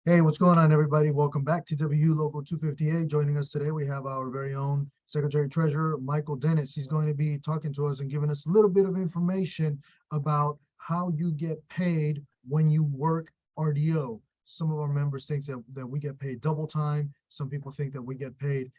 Hey, what's going on, everybody? Welcome back to WU Local 258. Joining us today, we have our very own Secretary Treasurer, Michael Dennis. He's going to be talking to us and giving us a little bit of information about how you get paid when you work RDO. Some of our members think that we get paid double time. Some people think that we get paid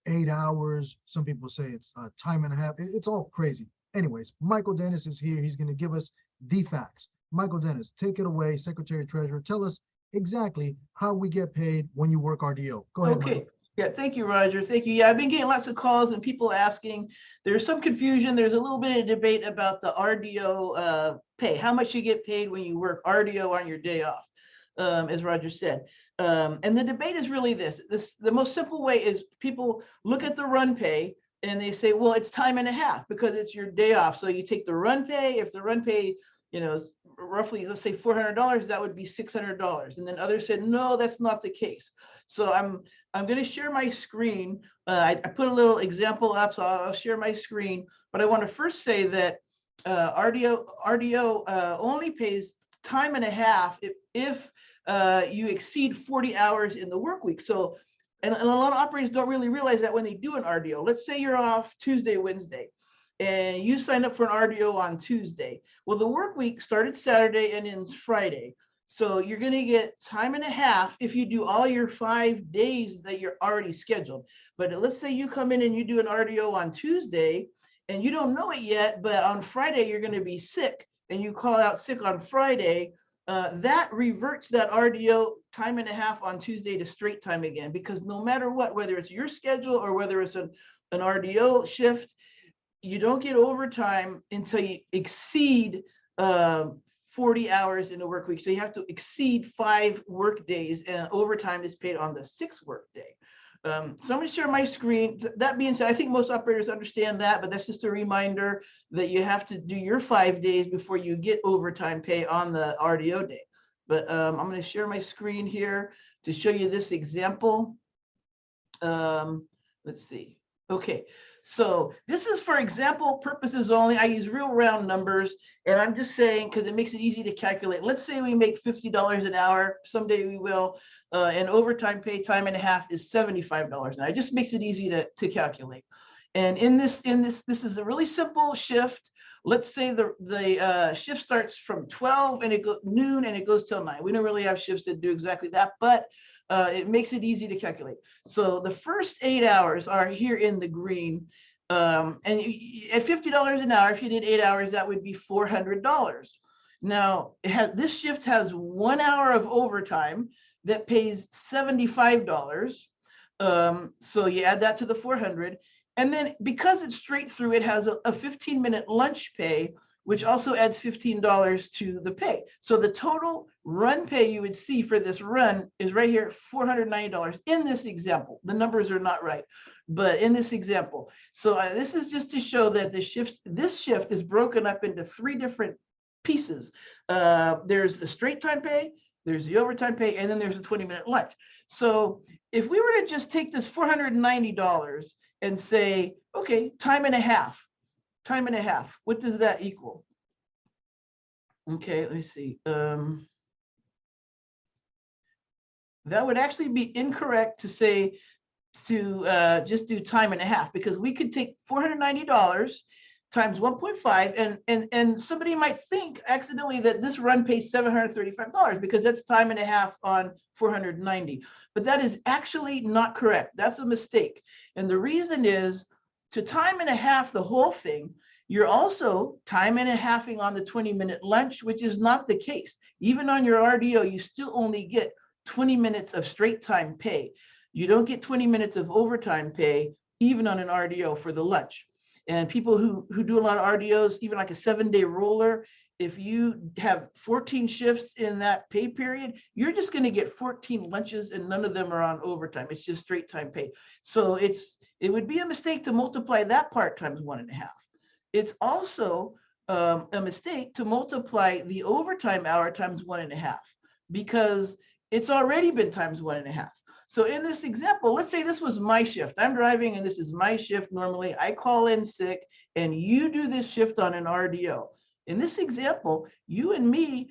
8 hours. Some people say it's time and a half. It's all crazy. Anyways, Michael Dennis is here. He's going to give us the facts. Michael Dennis, take it away, Secretary Treasurer. Tell us exactly how we get paid when you work RDO. Go ahead, Michael. Okay. Yeah, thank you, Roger. Thank you. Yeah, I've been getting lots of calls and people asking. There's some confusion. There's a little bit of debate about the RDO pay, how much you get paid when you work RDO on your day off, as Roger said. And the debate is really this. The most simple way is people look at the run pay and they say, well, it's time and a half because it's your day off. So you take the run pay. If the run pay, is roughly, let's say $400, that would be $600. And then others said, no, that's not the case. So I'm going to share my screen. I put a little example up, so I'll share my screen. But I want to first say that RDO only pays time and a half if you exceed 40 hours in the work week. So, and a lot of operators don't really realize that when they do an RDO. Let's say you're off Tuesday, Wednesday, and you signed up for an RDO on Tuesday. Well, the work week started Saturday and ends Friday. So you're going to get time and a half if you do all your 5 days that you're already scheduled. But let's say you come in and you do an RDO on Tuesday and you don't know it yet, but on Friday you're going to be sick and you call out sick on Friday. That reverts that RDO time and a half on Tuesday to straight time again, because no matter what, whether it's your schedule or whether it's an RDO shift, you don't get overtime until you exceed 40 hours in a work week. So you have to exceed 5 work days, and overtime is paid on the 6th work day. So I'm going to share my screen. That being said, I think most operators understand that, but that's just a reminder that you have to do your 5 days before you get overtime pay on the RDO day. But I'm going to share my screen here to show you this example. Let's see. Okay, so this is for example purposes only. I use real round numbers, and I'm just saying because it makes it easy to calculate. Let's say we make $50 an hour. Someday we will, and overtime pay time and a half is $75 an hour. It just makes it easy to calculate. And this is a really simple shift. Let's say the shift starts from 12 and it goes noon and it goes till 9. We don't really have shifts that do exactly that, but it makes it easy to calculate. So the first 8 hours are here in the green. And at $50 an hour, if you did 8 hours, that would be $400. Now, this shift has 1 hour of overtime that pays $75. So you add that to the 400. And then because it's straight through, it has a 15-minute lunch pay, which also adds $15 to the pay. So the total run pay you would see for this run is right here, $490 in this example. The numbers are not right, but in this example. So this is just to show that this shift is broken up into 3 different pieces. There's the straight time pay, there's the overtime pay, and then there's a 20-minute lunch. So if we were to just take this $490 and say, okay, time and a half, what does that equal? Okay, let me see. That would actually be incorrect to say just do time and a half, because we could take $490 times 1.5, and somebody might think accidentally that this run pays $735 because that's time and a half on 490, but that is actually not correct. That's a mistake. And the reason is, to time and a half the whole thing, you're also time and a halfing on the 20-minute lunch, which is not the case. Even on your RDO, you still only get 20 minutes of straight time pay. You don't get 20 minutes of overtime pay, even on an RDO for the lunch. And people who do a lot of RDOs, even like a 7-day roller, if you have 14 shifts in that pay period, you're just going to get 14 lunches, and none of them are on overtime. It's just straight time pay. So it would be a mistake to multiply that part times 1.5. It's also a mistake to multiply the overtime hour times 1.5, because it's already been times 1.5. So in this example, let's say this was my shift. I'm driving and this is my shift normally. I call in sick and you do this shift on an RDO. In this example, you and me,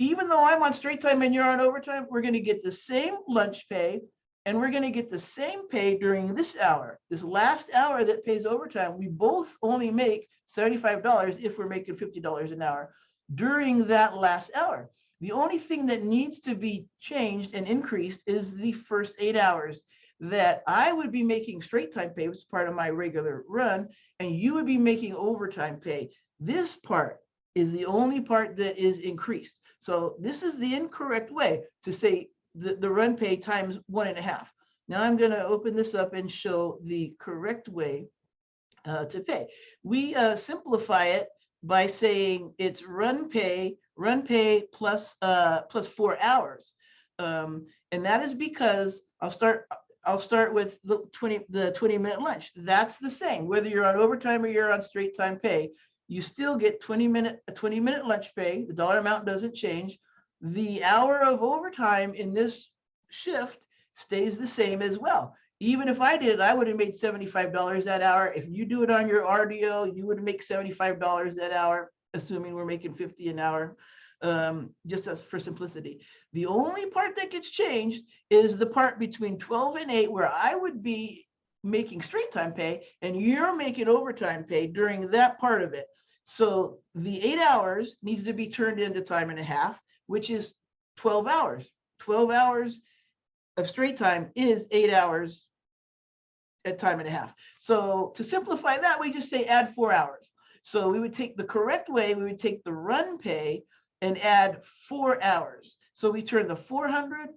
even though I'm on straight time and you're on overtime, we're going to get the same lunch pay, and we're going to get the same pay during this hour. This last hour that pays overtime, we both only make $75 if we're making $50 an hour during that last hour. The only thing that needs to be changed and increased is the first 8 hours that I would be making straight time pay, which is part of my regular run, and you would be making overtime pay. This part is the only part that is increased. So this is the incorrect way to say the run pay times 1.5. Now I'm going to open this up and show the correct way to pay. We simplify it by saying it's run pay plus 4 hours. And that is because I'll start with the 20-minute lunch. That's the same, whether you're on overtime or you're on straight time pay. You still get 20-minute lunch pay. The dollar amount doesn't change. The hour of overtime in this shift stays the same as well. Even if I did it, I would have made $75 that hour. If you do it on your RDO, you would make $75 that hour, assuming we're making 50 an hour, just as for simplicity. The only part that gets changed is the part between 12 and 8, where I would be making straight time pay and you're making overtime pay during that part of it. So the 8 hours needs to be turned into time and a half, which is 12 hours. 12 hours of straight time is 8 hours at time and a half. So to simplify that, we just say add 4 hours. So we would take the correct way, we would take the run pay and add 4 hours. So we turn the 400,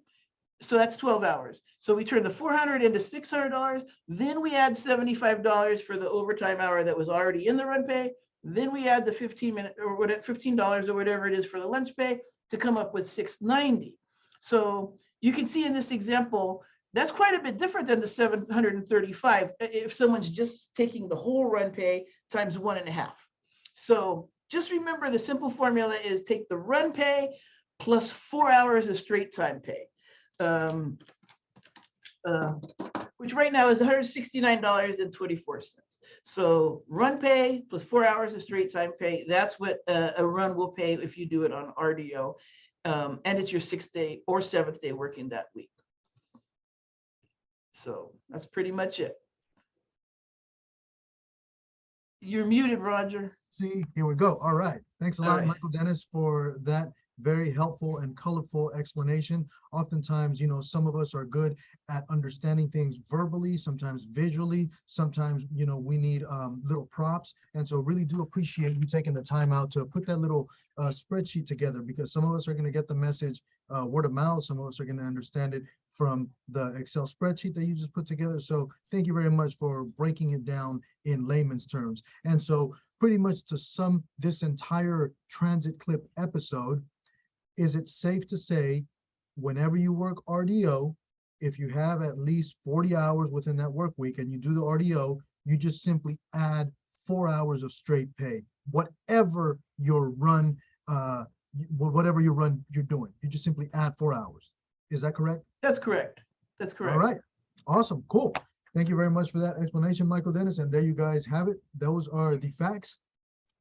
so that's 12 hours. So we turn the 400 into $600. Then we add $75 for the overtime hour that was already in the run pay. Then we add the 15-minute or whatever, $15 or whatever it is for the lunch pay to come up with $690. So you can see in this example, that's quite a bit different than the $735 if someone's just taking the whole run pay times 1.5. So just remember the simple formula is take the run pay plus 4 hours of straight time pay, which right now is $169.24. So run pay plus 4 hours of straight time pay, that's what a run will pay if you do it on RDO. And it's your 6th day or 7th day working that week. So that's pretty much it. You're muted, Roger. See, here we go. All right. Thanks a lot, right. Michael Dennis, for that very helpful and colorful explanation. Oftentimes, you know, some of us are good at understanding things verbally, sometimes visually, sometimes, you know, we need little props. And so really do appreciate you taking the time out to put that little spreadsheet together, because some of us are going to get the message word of mouth. Some of us are going to understand it from the Excel spreadsheet that you just put together. So thank you very much for breaking it down in layman's terms. And so pretty much to sum this entire transit clip episode, is it safe to say whenever you work RDO, if you have at least 40 hours within that work week and you do the RDO, you just simply add 4 hours of straight pay, whatever your run, whatever your run you're doing, you just simply add 4 hours. Is that correct? That's correct. That's correct. All right. Awesome. Cool. Thank you very much for that explanation, Michael Dennis. And there you guys have it. Those are the facts,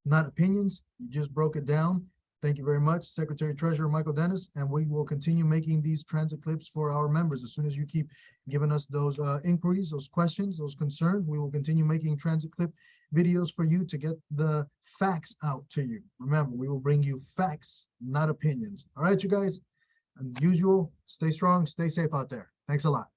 not opinions. You just broke it down. Thank you very much, Secretary Treasurer Michael Dennis. And we will continue making these transit clips for our members. As soon as you keep giving us those inquiries, those questions, those concerns, we will continue making transit clip videos for you to get the facts out to you. Remember, we will bring you facts, not opinions. All right, you guys. As usual, stay strong, stay safe out there. Thanks a lot.